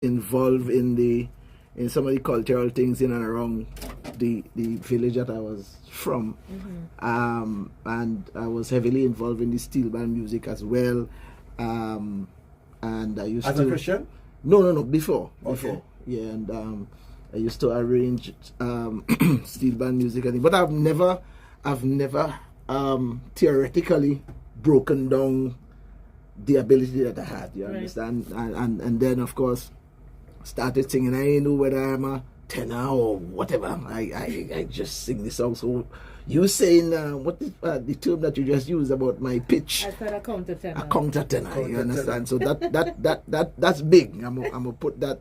involved in some of the cultural things in and around the village that I was from. And I was heavily involved in the steel band music as well. And I used as a Christian? No, before. Okay. Yeah, and I used to arrange steel band music, but I've never theoretically broken down the ability that I had. You understand? And then of course started singing. I didn't know whether I'm a tenor or whatever. I just sing the song. So you saying what is the term that you just used about my pitch? I said a countertenor. A countertenor, you understand? So that's big. I'm gonna put that.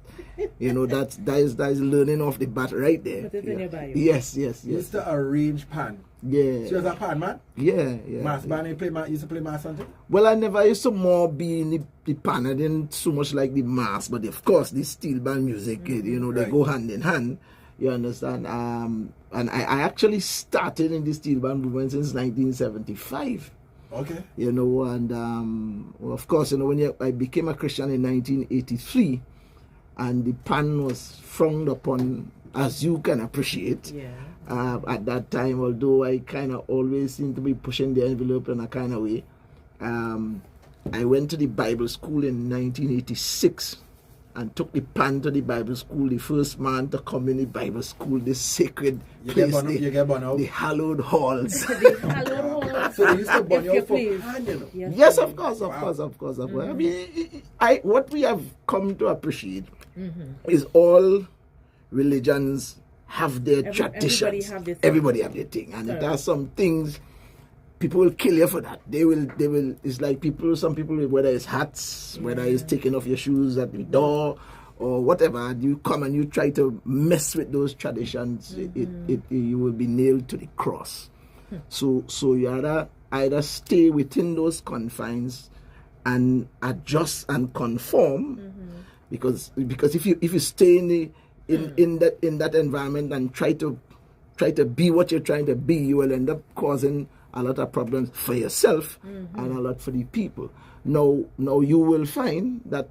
You know, that is learning off the bat right there. Put it in your bio. Yes. You used to arrange pan. Yeah. So you was a pan man? Yeah. Mass band, you used to play mass something? Well, I never used to more be in the pan. I didn't so much like the mass, but of course the steel band music, you know, they go hand in hand. You understand? And I actually started in the steel band movement since 1975. Okay. You know, and well, of course, you know, when I became a Christian in 1983, and the pan was frowned upon, as you can appreciate. Yeah. At that time, although I kind of always seem to be pushing the envelope in a kind of way, I went to the Bible school in 1986 and took the pan to the Bible school, the first man to come in the Bible school, the sacred place, the hallowed halls. The hallowed halls. So they used to burn you for pan, you know? Yes, of course. I mean, what we have come to appreciate is all religions have their traditions. Everybody have their thing, and there are some things people will kill you for that. They will. It's like some people, whether it's hats, whether it's taking off your shoes at the door, or whatever. You come and you try to mess with those traditions, you will be nailed to the cross. So you either stay within those confines and adjust and conform, because if you stay in that environment and try to be what you're trying to be, you will end up causing a lot of problems for yourself and a lot for the people. Now you will find that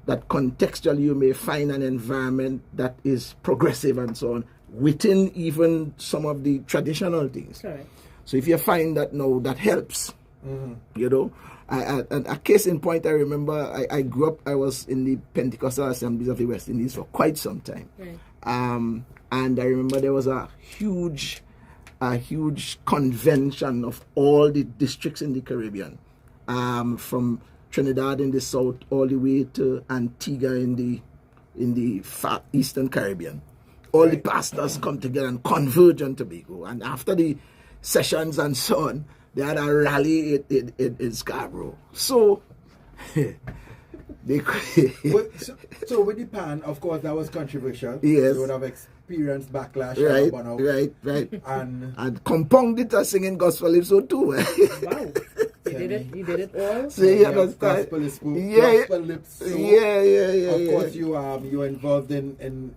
contextually you may find an environment that is progressive and so on within even some of the traditional things. Correct. So if you find that that helps, you know. A case in point, I remember I grew up, I was in the Pentecostal Assemblies of the West Indies for quite some time. Right. And I remember there was a huge convention of all the districts in the Caribbean, from Trinidad in the south all the way to Antigua in the far eastern Caribbean. All the pastors come together and converge on Tobago. And after the sessions and so on, they had a rally in Scarborough. So, so with the pan, of course, that was controversial. Yes. You would have experienced backlash. Right. And compounded to singing gospel hymns so too. Wow. You did it all? So you understand? Gospel is spoken. Yeah. Gospel lips. So Yeah. Of course, you are involved in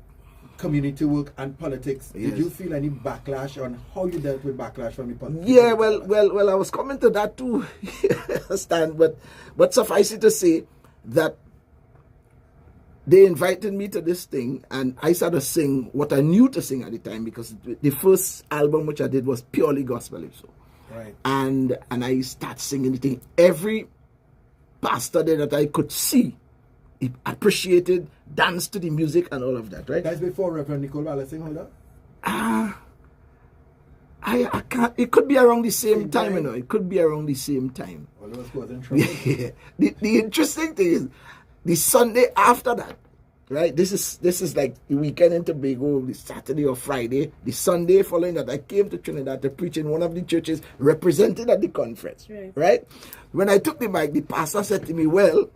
community work and politics. Yes. Did you feel any backlash on how you dealt with backlash from the politics? Yeah, well, I was coming to that too, Stan. But suffice it to say that they invited me to this thing, and I started to sing what I knew to sing at the time, because the first album which I did was purely gospel. So, right. And I started singing the thing. Every pastor there that I could see, he appreciated, danced to the music and all of that, right? That's before Reverend Nicole Wallace sing, hold up? I can't, it could be around the same time, you know. It could be around the same time. Well, it was causing trouble. Yeah. The interesting thing is, the Sunday after that, right? This is like the weekend in Tobago, the Saturday or Friday. The Sunday following that, I came to Trinidad to preach in one of the churches represented at the conference, right? When I took the mic, the pastor said to me, well,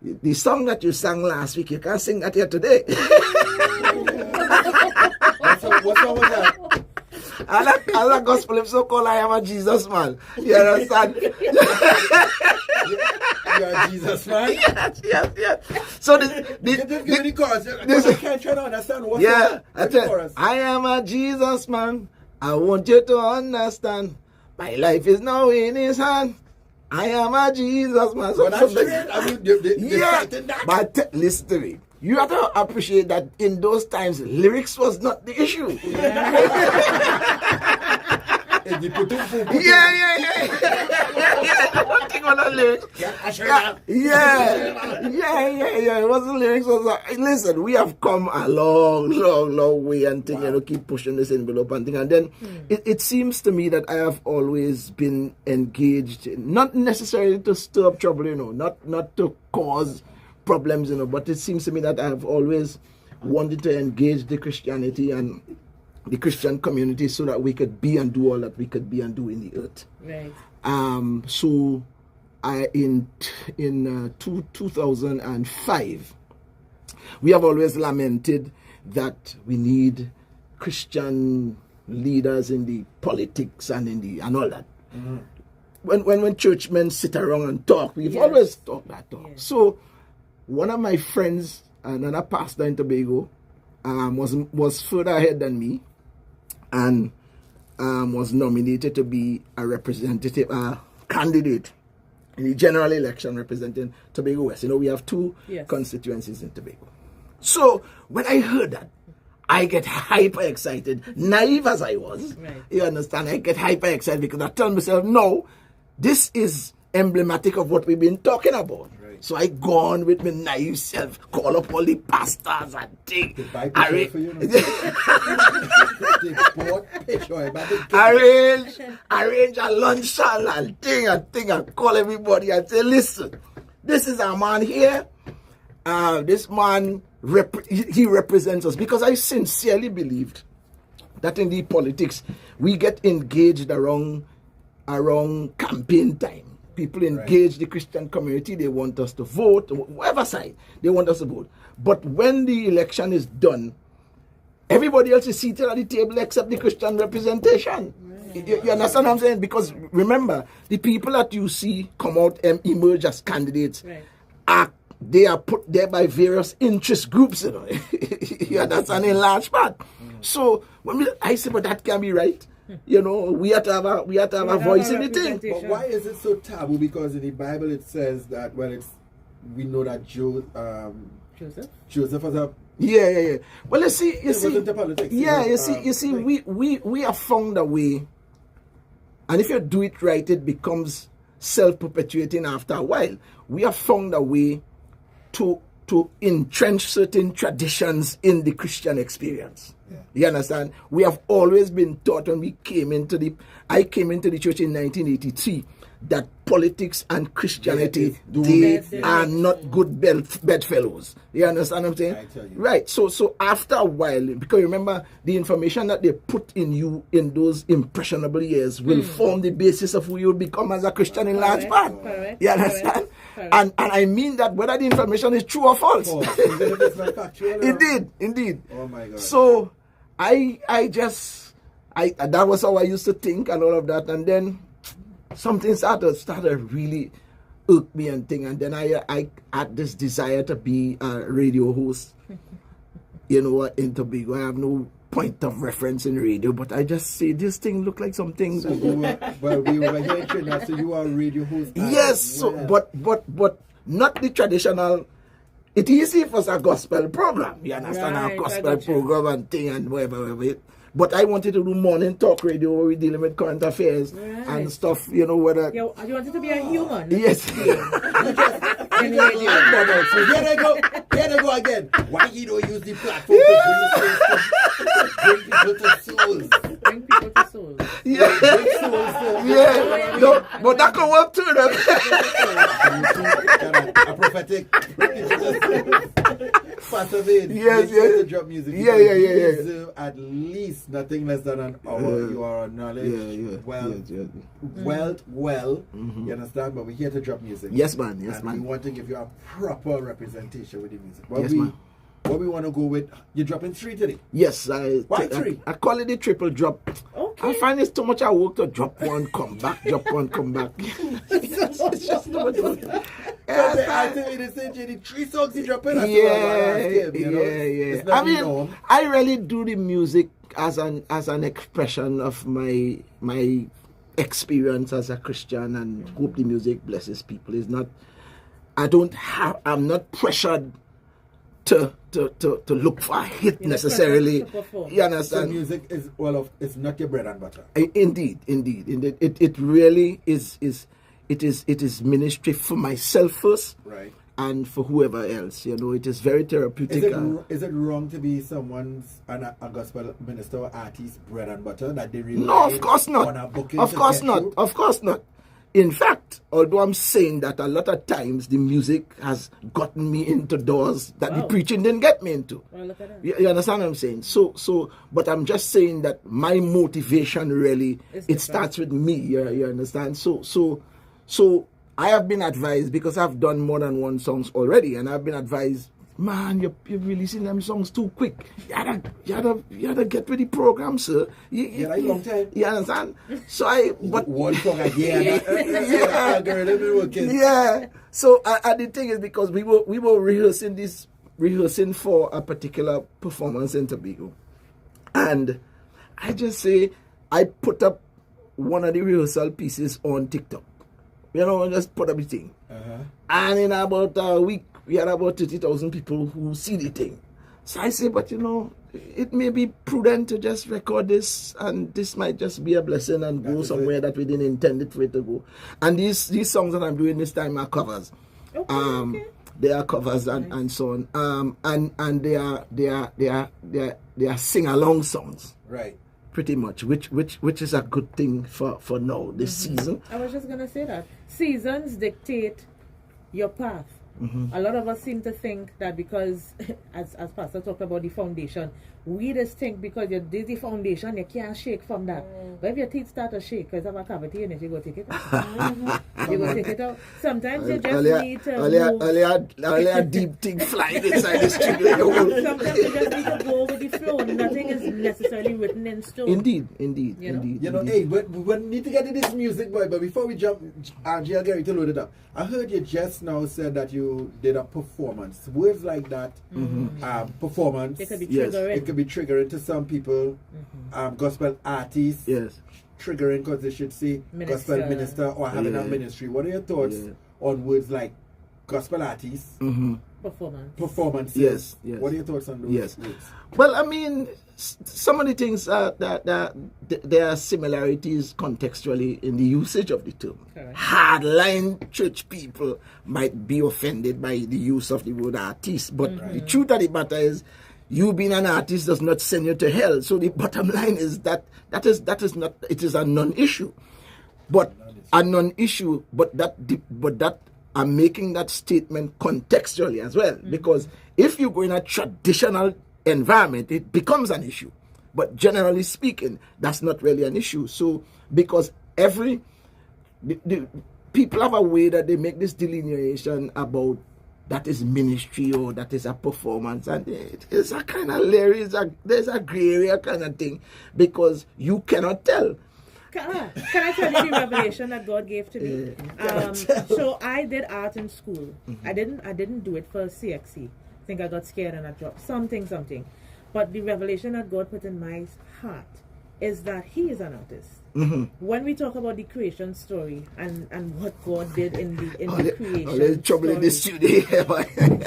the song that you sang last week, you can't sing that here today. What song was that? And that gospel hymn so called I Am a Jesus Man. You understand? You are Jesus Man? Yes. So Just give me the chorus. I can't try to understand what the chorus. I am a Jesus man. I want you to understand. My life is now in his hand. I am a Jesus man. Well, that's great. I mean, they Yeah, cited that. but listen to me. You have to appreciate that in those times, lyrics was not the issue. And you put Yeah. Don't think about the lyrics. Yeah. It wasn't lyrics. Listen, we have come a long way and thing, keep pushing this envelope and thing. And then it seems to me that I have always been engaged, not necessarily to stir up trouble, not to cause problems, but it seems to me that I have always wanted to engage the Christianity and the Christian community so that we could be and do all that we could be and do in the earth. Right. So I in 2005, we have always lamented that we need Christian leaders in the politics and and all that. Mm-hmm. When churchmen sit around and talk, we've always talked that talk. Yes. So one of my friends, another pastor in Tobago, was further ahead than me, and was nominated to be a representative candidate in the general election representing Tobago West. We have two constituencies in Tobago. So when I heard that, I get hyper excited, naive as I was. Right. You understand? I get hyper excited because I tell myself, no, this is emblematic of what we've been talking about. Right. So I go on with my naive self, call up all the pastors and things. Arrange a luncheon and thing and call everybody and say, listen, this is our man here. This man, he represents us, because I sincerely believed that in the politics we get engaged around campaign time. People engage the Christian community, they want us to vote, whatever side, they want us to vote. But when the election is done, everybody else is seated at the table except the Christian representation. Right. You understand what I'm saying? Because remember, the people that you see come out and emerge as candidates, they are put there by various interest groups, you understand, in large part. So when I say, but that can be right. We have to have a voice in the thing. But why is it so taboo? Because in the Bible it says that, we know that Joseph was a... Yeah. Well, you see, politics, we have found a way, and if you do it right, it becomes self-perpetuating after a while. We have found a way to entrench certain traditions in the Christian experience. Yeah. You understand? We have always been taught when I came into the church in 1983 that politics and Christianity, they are not good bedfellows. You understand what I'm saying? I tell you. Right. So after a while, because remember, the information that they put in you in those impressionable years will form the basis of who you'll become as a Christian in large part. Correct. You understand? Correct. And I mean that whether the information is true or false. Even if it's not factual. Indeed. Oh my God. So I that was how I used to think and all of that, and then something started really irk me and thing, and then I had this desire to be a radio host. In Tobago, I have no point of reference in radio, but I just say this thing look like something. So we were here in Trinidad, so you are a radio host. Yes, but not the traditional. It is if it's a gospel program. You understand, our gospel program and thing and whatever. But I wanted to do morning talk radio where we're dealing with current affairs and stuff, whether... You wanted to be a human. Yes. So here they go again. Why you don't use the platform to bring people to souls? Bring people to souls. Yeah. No, but that can work too. A prophetic. Pastor Baynes, yes. To drop music. Yeah. You deserve at least nothing less than an hour. You are knowledge, wealth. You understand? But we're here to drop music. Yes, man. We want to give you a proper representation with the music. Man. What we want to go with, you're dropping 3 today? Yes. Why 3? I call it the triple drop. Okay. I find it's too much work to drop one, come back, drop one, come back. It's just too much work. I tell you, they say, JD, 3 songs you dropping. Yeah. I mean, I really do the music as an expression of my experience as a Christian and hope the music blesses people. Is not. I'm not pressured to look for a hit necessarily. You understand? So music is it's not your bread and butter. Indeed. It really is. It is ministry for myself first, right, and for whoever else. It is very therapeutic. Is it wrong to be someone's a gospel minister or artist bread and butter that they really? No, of course not. Of course not. Of course not. In fact, although I'm saying that a lot of times the music has gotten me into doors that the preaching didn't get me into. Well, look at that. You understand what I'm saying? So, but I'm just saying that my motivation really, it starts with me. You understand? So I have been advised, because I've done more than one songs already, and I've been advised, man, you're releasing them songs too quick. You gotta get with the program, sir. You a long time. You understand? So but one song a year. Yeah. So the thing is, because we were rehearsing for a particular performance in Tobago, and I just say I put up one of the rehearsal pieces on TikTok. Just put up the thing. And in about a week, we had about 30,000 people who see the thing. So I say, but it may be prudent to just record this, and this might just be a blessing and go somewhere that we didn't intend it for it to go. And these songs that I'm doing this time are covers. Okay. They are covers and so on. And they are sing-along songs. Right. Pretty much, which is a good thing for now, this season. I was just going to say that. Seasons dictate your path. A lot of us seem to think that because, as Pastor talked about the foundation, we just think because there's the foundation, you can't shake from that. But if your teeth start to shake because of a cavity in it, you go take it out. You go take it out. Sometimes you just need to only a deep thing flying inside the studio. Sometimes you just need to go with the flow. Nothing is necessarily written in stone. Indeed. Hey, we need to get to this music, boy. But before we jump, Angie, I'll get you to load it up. I heard you just now said that you did a performance. Words like that, performance. It could be triggering. It could be triggering to some people. Gospel artists. Yes. Triggering because they should say gospel minister or having a ministry. What are your thoughts on words like gospel artists? Performance. Yes. What are your thoughts on those words? Well, I mean, some of the things there are similarities contextually in the usage of the term. Correct. Hardline church people might be offended by the use of the word artist, but the truth of the matter is, you being an artist does not send you to hell. So the bottom line is that is not. It is a non-issue, but a non-issue. But that I'm making that statement contextually as well, because if you go in a traditional environment, it becomes an issue. But generally speaking, that's not really an issue. So because the people have a way that they make this delineation about that is ministry or that is a performance, and it's a kind of there's a gray area kind of thing, because you cannot tell. Can I tell you the revelation that God gave to me? So I did art in school. I didn't do it for CXC. I think I got scared and I dropped something. But the revelation that God put in my heart is that He is an artist. When we talk about the creation story and what God did in the creation trouble in the studio.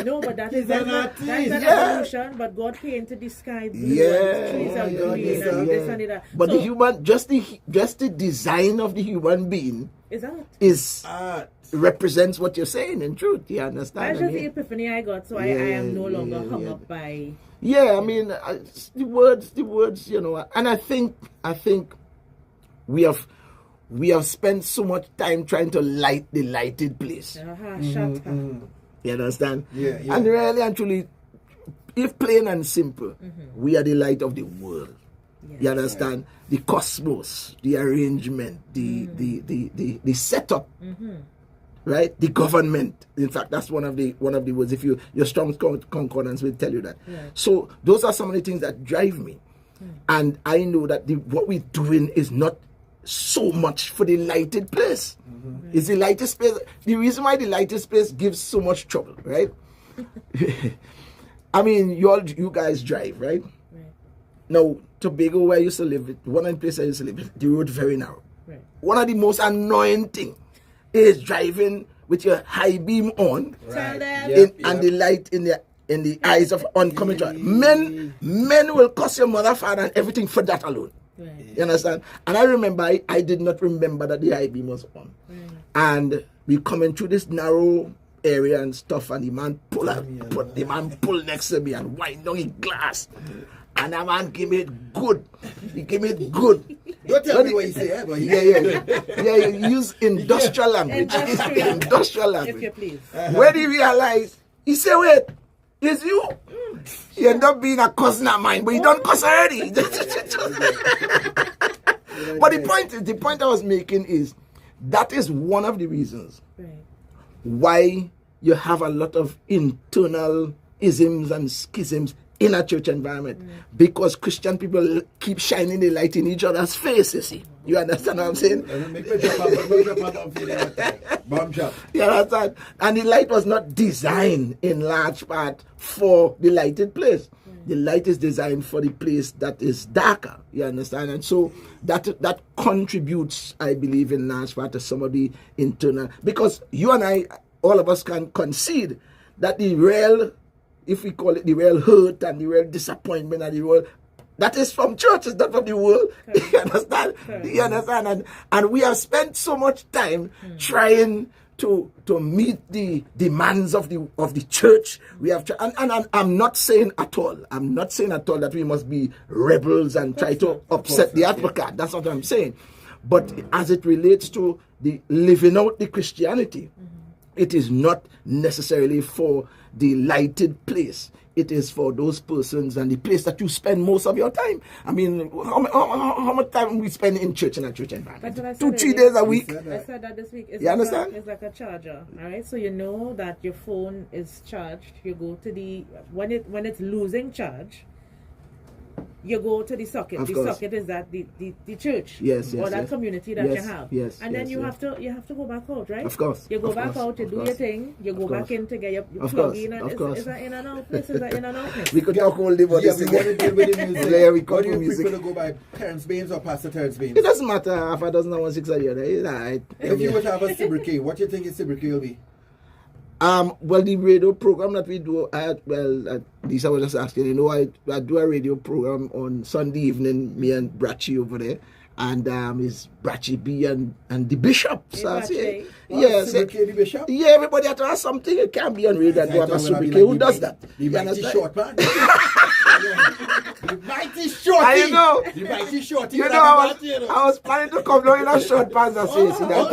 No, but that is an evolution. But God painted the sky blue and the trees are green and this and that. But so, the human, just the design of the human being is art. Represents what you're saying. In truth, you understand? That's just the epiphany I got. So I am no longer hung up by. Yeah, I mean the words. And I think we have spent so much time trying to light the lighted place. Shut up. You understand? Yeah. And really and truly, if plain and simple, we are the light of the world. Yes. You understand? The cosmos, the arrangement, the setup, right? The government. In fact, that's one of the words. If your strong concordance will tell you that. Yeah. So those are some of the things that drive me, and I know that what we're doing is not so much for the lighted place. It's the lighted space. The reason why the lighted space gives so much trouble, right? I mean, you guys drive, right? Now, Tobago, where I used to live, one of the places I used to live, the road very narrow. Right. one of the most annoying thing is driving with your high beam on, Tell them. and the light in the eyes of oncoming traffic. Men will cuss your mother, father, and everything for that alone. Right. You understand? And I remember, I did not remember that the high beam was on. Right. And we coming through this narrow area and stuff, and the man pull next to me and wind down his glass. And that man give me it good. He give me it good. Don't tell me what he say, but yeah, he use industrial language. Industrial language. If you please. When he realized, he said, wait, it's you? He ended up being a cousin of mine, but he don't cuss already. But the point I was making is, that is one of the reasons why you have a lot of internal isms and schisms in a church environment, because Christian people keep shining the light in each other's faces. You understand what I'm saying? You understand? And the light was not designed in large part for the lighted place. The light is designed for the place that is darker. You understand? And so that contributes, I believe, in large part to some of the internal, because you and I, all of us can concede that the real, if we call it the real hurt and the real disappointment and the real, that is from church, it's not from the world. You understand? You understand? And we have spent so much time trying to meet the demands of the church. We have and I'm not saying at all that we must be rebels and try to upset the apple cart. That's not what I'm saying. But as it relates to the living out the Christianity, it is not necessarily for the lighted place. It is for those persons and the place that you spend most of your time. I mean, how much time we spend in church, in a church environment? 2-3 days a week. I said that this week. You understand? It's like a charger, all right? So you know that your phone is charged. You go to when it's losing charge, you go to the socket. Of the course. socket is that the church, or that community that you have. And then you have to go back out, right? Of course. You go back out, you do your thing, you go back in to get your plug in, and it's an in and out place. It's an in and out place. We could talk all day about this. We want to deal with the music. Yeah, we How do you music. prefer to go by Terance Baynes or Pastor Terance Baynes? It doesn't matter. Half a dozen or 1 6 a year. It's all right. If you were to have a sobriquet, what do you think your sobriquet will be? Well, the radio program that we do, Lisa was just asking, I do a radio program on Sunday evening, me and Brachi over there, and it's Brachi B and the Bishop. So The Bishop? Yeah, everybody has to have something. It can't be on radio and do have a sobriquet. Who does that? The mighty short man. The mighty shorty. I know. The mighty shorty. I was planning to come down in a short pants and say, see that.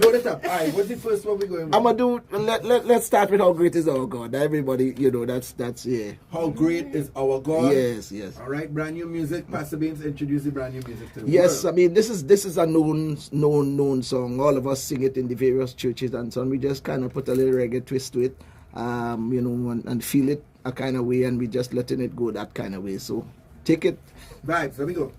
Load it up. All right, what's the first one we're going with? I'm gonna do. Let's start with how great is our God. Everybody, that's yeah. How great is our God? Yes. All right, brand new music. Pastor Baynes, introduce the brand new music to the Yes, world. I mean this is a known song. All of us sing it in the various churches and so on. We just kind of put a little reggae twist to it, and feel it a kind of way, and we just letting it go that kind of way. So take it. Vibes. There we go.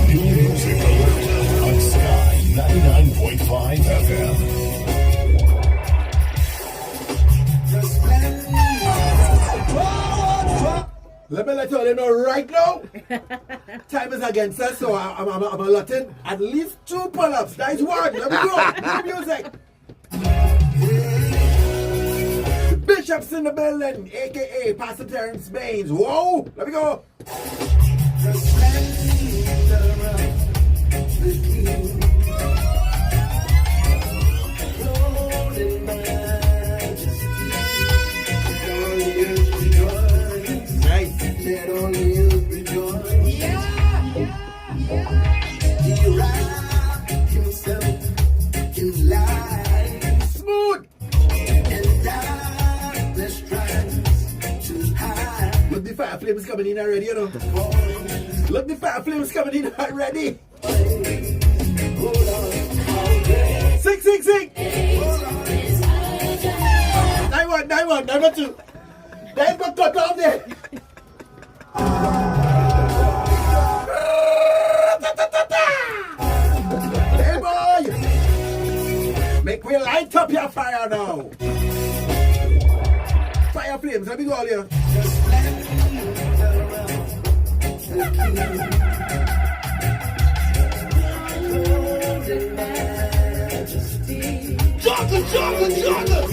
Music alert on Sky 99.5 FM. Let me let you all know right now. Time is against us, so I'm allotting at least 2 pull-ups. That is one. Let me go. New music. The Bishop's in the building, a.k.a. Pastor Terance Baynes. Whoa. Let me go. Smooth. Look, the fire flames coming in already, Look, the fire flames coming in already. Sing. 9-1, number 2. There's my cut off there. Hey boy, make me like Light up your fire now. Fire flames. Let me go all here. Juggle, juggle, juggle.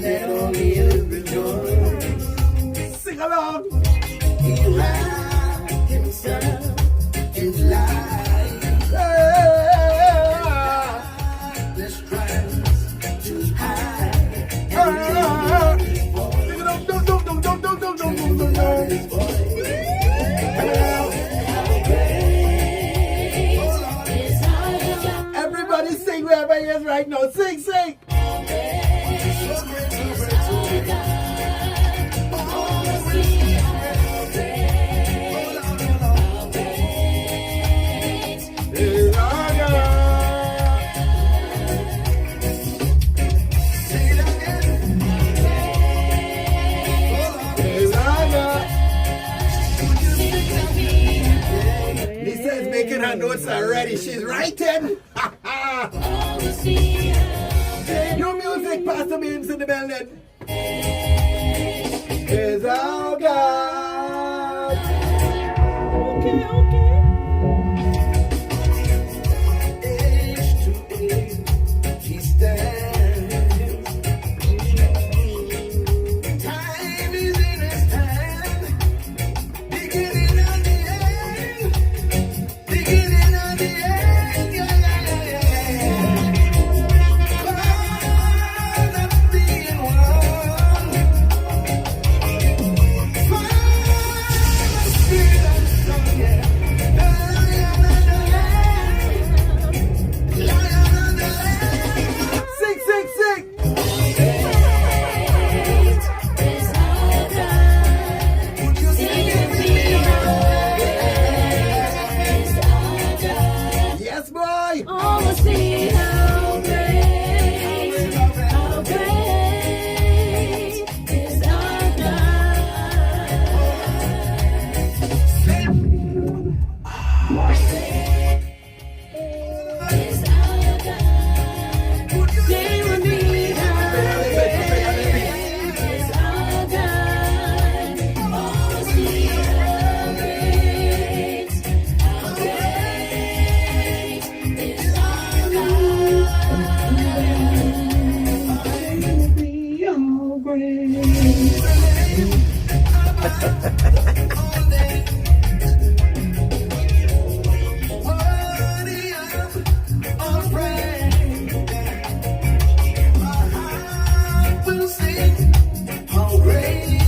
Let all the earth rejoice. Sing along. He wrapped himself in light. This Christ too high. Everybody sing wherever he is right now. Sing, sing. Lisa's making her notes already. She's writing. New music, Pastor Baynes in the building. Is our God. Okay. Age to age, he stands. Time is in his hand. Beginning and the end. Beginning and the end. Yeah. God of being one. Spirit of song, yeah. Lion and the lamb. Sing, sing, sing. Would you sing it with me? Yes, boy. Oh, see how great is our Would you Sing with me how great is our God. Oh, see how great is our worthy of all praise? My heart will sing, how great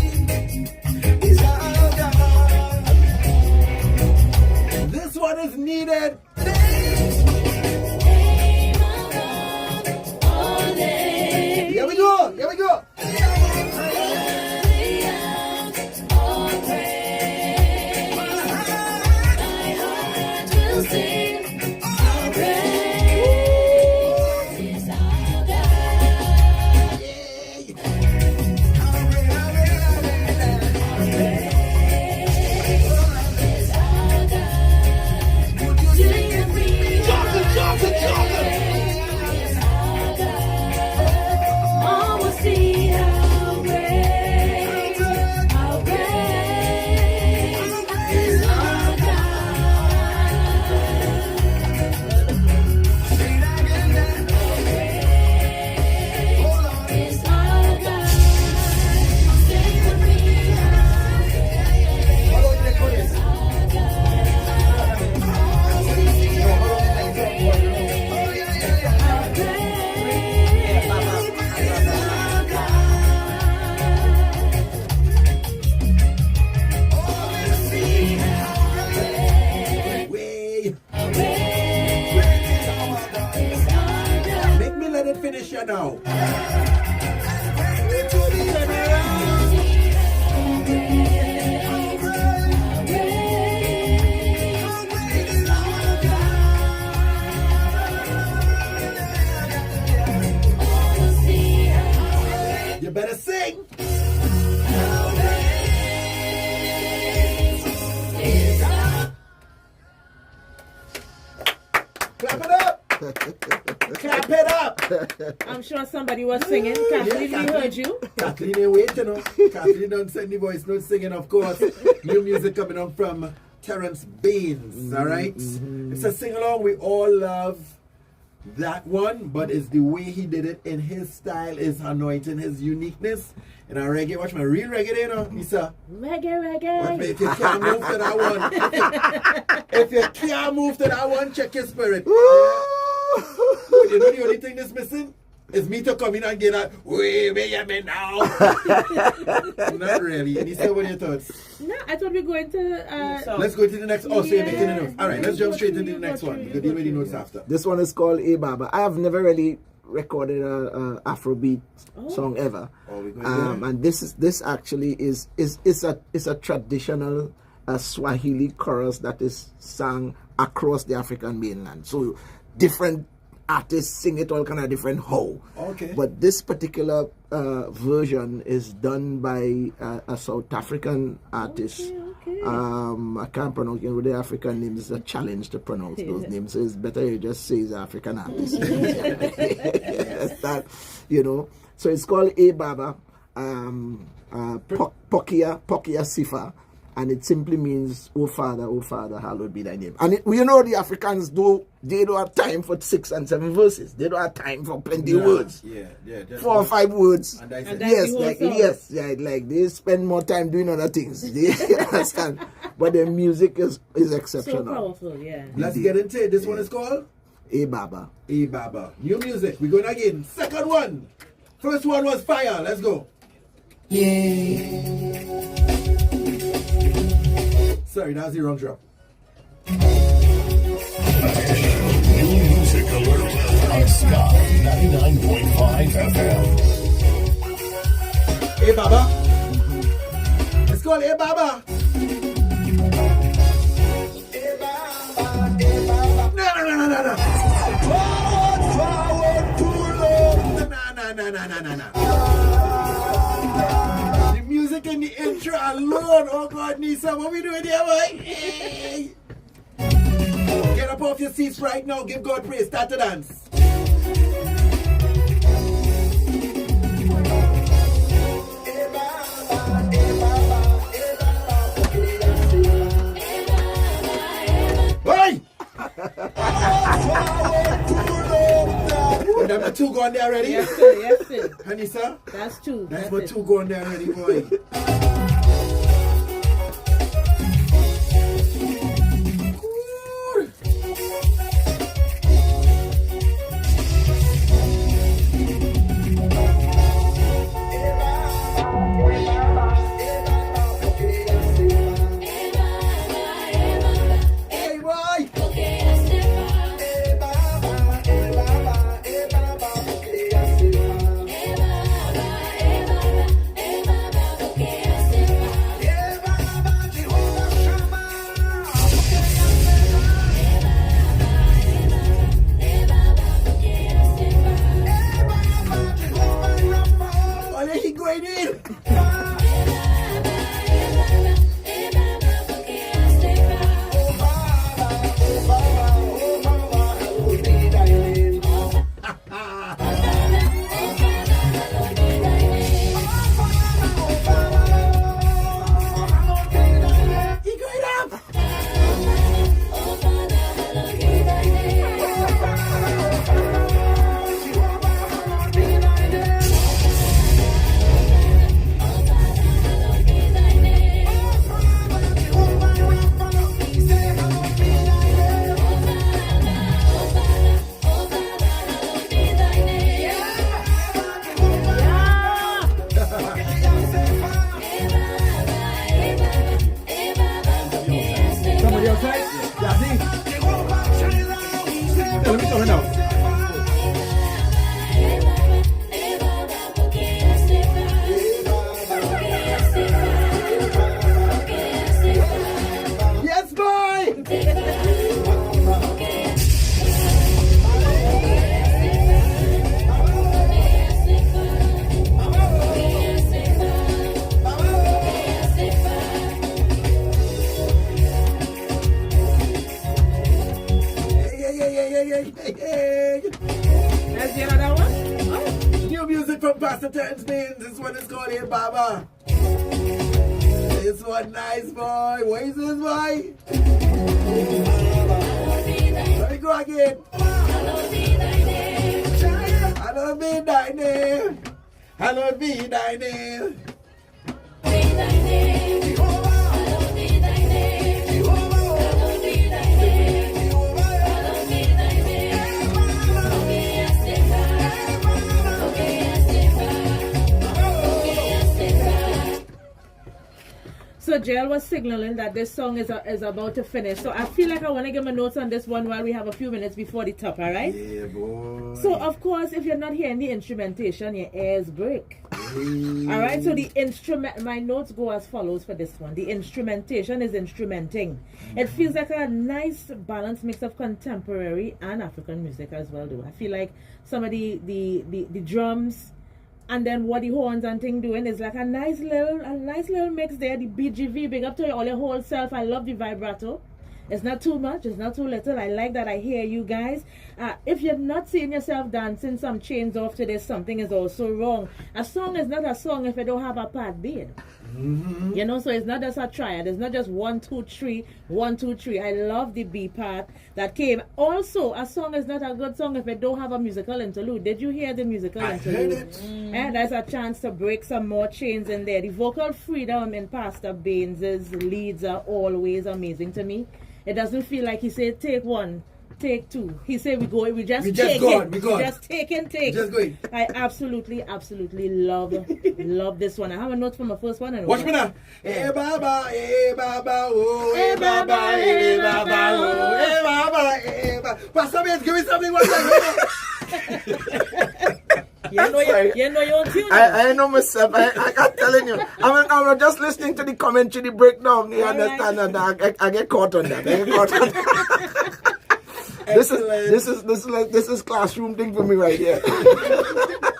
is our God. This one is needed. Here we go. Here we go. All praise. I'm sure somebody was singing. Kathleen, we heard you. Kathleen ain't wait, you know. Kathleen don't send the voice note singing, of course. New music coming on from Terance Baynes, all right? It's a sing-along. We all love that one, but it's the way he did it in his style, his anointing, his uniqueness. And our reggae, watch my real reggae, you know, Misa. Reggae. Watch me, if you can't move to that one, if you can't move to that one, check your spirit. You know the only thing that's missing is me to come in and get that, wait a minute now. Not really. Nisa, what are your thoughts? No, I thought we were going to... Let's go to the next. Oh, so you're making the notes. All right, let's jump straight into the next one. We could deal with the notes after. This one is called A Baba. I have never really recorded a Afrobeat song ever. And this actually is a traditional Swahili chorus that is sung across the African mainland. So different artists sing it all kind of different how. Okay. But this particular version is done by a South African artist. Okay. I can't pronounce the African names. It's a challenge to pronounce those names. So it's better you just say it's African artist. That, you know. So it's called A Baba, Pokia Sifa. And it simply means, oh Father, hallowed be thy name. And we know the Africans they don't have time for 6 and 7 verses. They don't have time for plenty of words. Yeah. 4 or 5 words. And that's Yes, like they spend more time doing other things. They understand. But the music is exceptional. So powerful, yeah. Let's get into it. This one is called A Baba. A Baba. New music. We're going again. Second one. First one was fire. Let's go. Sorry, that was the wrong drop. New music alert on Sky 99.5 FM. Hey Baba. It's called Hey Baba. Hey Baba. No. Forward, pull up. No. The music in the intro alone. Oh God, Nisa, what we doing here, boy? Hey. Get up off your seats right now. Give God praise. Start to dance. Hey! Number 2 going there already? Yes, sir. Hanisa? That's 2. That's number 2 going there already, boy. Baba. This one nice boy. What is this boy? Let me go again. Hallowed be thy name. Hallowed be thy name. So Jael was signaling that this song is about to finish. So I feel like I want to give my notes on this one while we have a few minutes before the top, all right? Yeah, boy. So of course, if you're not hearing the instrumentation, your ears break. All right, so the instrument, my notes go as follows for this one. The instrumentation is instrumenting. It feels like a nice balanced mix of contemporary and African music as well, though. I feel like some of the drums and then what the horns and thing doing is like a nice little mix there. The BGV, big up to all your whole self. I love the vibrato. It's not too much, it's not too little. I like that. I hear you guys. If you're not seeing yourself dancing some chains off to this, something is also wrong. A song is not a song if it don't have a part B. You know, so it's not just a triad. It's not just 1, 2, 3, 1, 2, 3. I love the B part that came. Also, a song is not a good song if it don't have a musical interlude. Did you hear the musical interlude? I heard it. And there's a chance to break some more chains in there. The vocal freedom in Pastor Baynes' leads are always amazing to me. It doesn't feel like he said take 1, take 2. He said we just take it. We just take and take. Just going. I absolutely love this one. I have a note from the first one. Watch me now. Hey Baba, oh, hey Baba, hey Baba, oh, hey Baba, hey Baba. Pastor Baynes, give me something one time. You know you're on tune. I know myself. I'm telling you. I'm just listening to the commentary, the breakdown. You understand? And I get caught on that. This is classroom thing for me right here.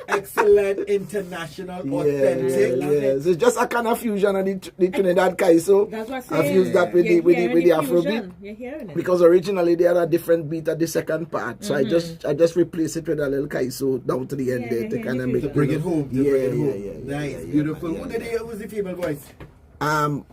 Excellent, international, authentic. Yes. It's just a kind of fusion of the Trinidad Kaiso. That's what I've used that with the Afrobeat. You're hearing it. Because originally they had a different beat at the second part. So I just replace it with a little Kaiso down to the end there to kind of make it bring it home. Yeah. Nice, beautiful. Who's the female voice? I'm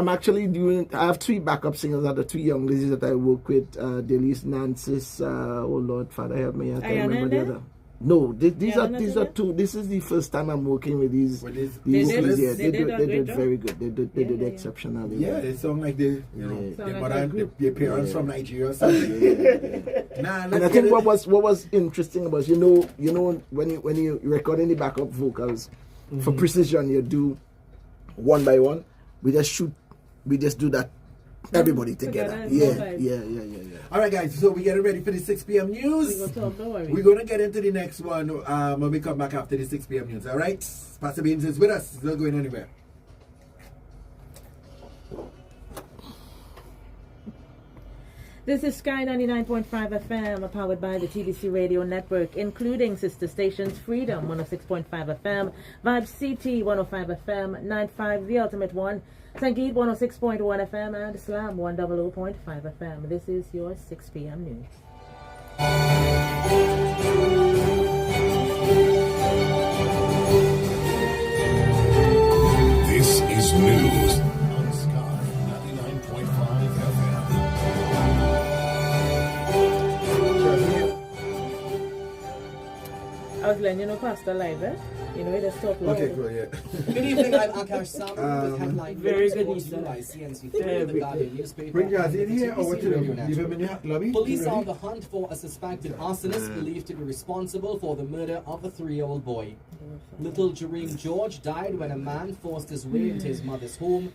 actually doing. I have 3 backup singers. Are the 3 young ladies that I work with. Delise, Nancis. Oh Lord, Father help me! I can't remember the other. No, these are 2. This is the first time I'm working with these. They did very good. They did exceptionally. Yeah, they sound like their parents from Nigeria. And I think what was interesting was you know when you recording the backup vocals for precision, you do 1 by 1. We just do that. Everybody together. Yeah. All right, guys. So we're getting ready for the 6 p.m. news. We're going to get into the next one when we come back after the 6 p.m. news. All right? Pastor Baynes is with us. He's not going anywhere. This is Sky 99.5 FM, powered by the TBC Radio Network, including sister stations Freedom 106.5 FM, Vibe CT 105 FM, 95 The Ultimate One, Sangeet 106.1 FM, and Slam 100.5 FM. This is your 6 p.m. news. This is news on Sky 99.5 FM. I was letting you know Pastor live, eh? You know, just talk loud. Okay, cool, yeah. Good evening, I'm Akash Sam with headline very news good brought to you news, by CNC3, the Guardian newspaper. Bring Jazzy in and here the or what you TBC do? Radio Leave him in Network. the lobby? Police are on the hunt for a suspected arsonist believed to be responsible for the murder of a 3-year-old boy. Little Jareem George died when a man forced his way into his mother's home